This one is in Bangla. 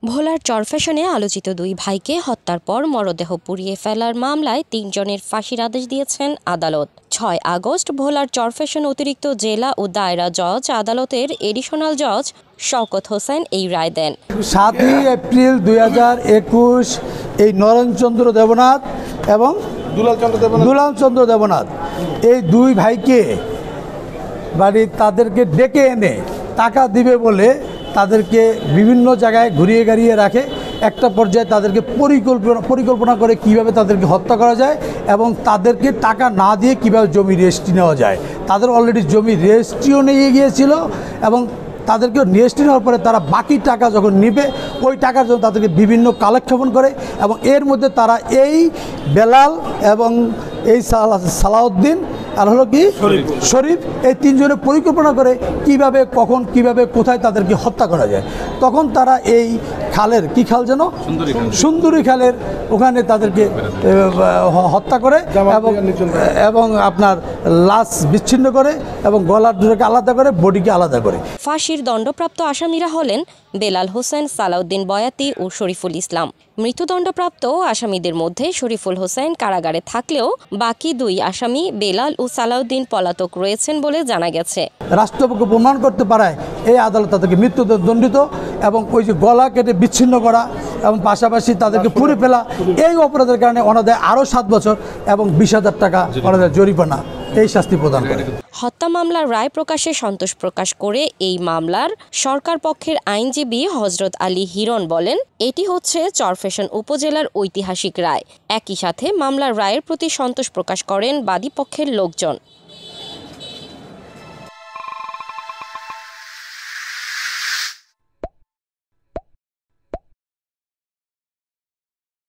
ভোলার চরফ্যাশনে আলোচিত দুই ভাইকে হত্যার পর মরদেহ পুড়িয়ে ফেলার মামলায় ৩ জনের ফাঁসির আদেশ দিয়েছেন আদালত। ৬ আগস্ট ভোলার চরফ্যাশন অতিরিক্ত জেলা ও দায়রা জজ আদালতের এডিশনাল জজ শওকত হোসেন এই রায় দেন। ৭ এপ্রিল ২০২১ এই নরেনচন্দ্র দেবনাথ এবং দুলালচন্দ্র দেবনাথ এই দুই ভাইকে তাদেরকে ডেকে এনে টাকা দিবে বলে তাদেরকে বিভিন্ন জায়গায় ঘুরিয়ে গাড়িয়ে রাখে। একটা পর্যায়ে তাদেরকে পরিকল্পনা করে কিভাবে তাদেরকে হত্যা করা যায় এবং তাদেরকে টাকা না দিয়ে কিভাবে জমি রেজিস্ট্রি নেওয়া যায়। তাদের অলরেডি জমি রেজিস্ট্রিও নিয়ে গিয়েছিল এবং তাদেরকে রেজিস্ট্রি নেওয়ার পরে তারা বাকি টাকা যখন নিবে ওই টাকার জন্য তাদেরকে বিভিন্ন কালেকশন করে এবং এর মধ্যে তারা এই বেলাল এবং এই সালাউদ্দিন আর হলো কি শরীফ এই তিনজনের পরিকল্পনা করে কিভাবে কখন কিভাবে কোথায় তাদেরকে হত্যা করা যায়। তখন তারা এই খালের কি খাল যেন সুন্দরী খালের ওখানে তাদেরকে হত্যা করে এবং আপনার লাশ বিচ্ছিন্ন করে এবং গলার দুটোকে আলাদা করে বডিকে আলাদা করে। ফাঁসির দণ্ডপ্রাপ্ত আসামিরা হলেন বেলাল হোসেন, সালাউদ্দিন বয়াতি ও শরীফুল ইসলাম। মৃত্যুদণ্ডপ্রাপ্ত আসামিদের মধ্যে শরীফুল হোসেন কারাগারে থাকলেও বাকি দুই আসামি বেলাল ও সালাউদ্দিন পলাতক রয়েছেন বলে জানা গেছে। রাষ্ট্রপক্ষ প্রমাণ করতে পারায় এই আদালত তাদেরকে মৃত্যুদণ্ডিত এবং ওই যে গলা কেটে বিচ্ছিন্ন করা এবং পাশাপাশি তাদেরকে পুড়ে ফেলা এই অপরাধের কারণে ওনাদের আরও 7 বছর এবং 20,000 টাকা ওনাদের জরিমানা এই শাস্তি প্রদান করে। হত্যা মামলার রায় প্রকাশে সন্তোষ প্রকাশ করে এই মামলার সরকার পক্ষের আইনজীবী হজরত আলী হিরণ বলেন, এটি হচ্ছে চরফ্যাশন উপজেলার ঐতিহাসিক রায়। একই সাথে মামলার রায়ের প্রতি সন্তোষ প্রকাশ করেন বাদী পক্ষের লোকজন।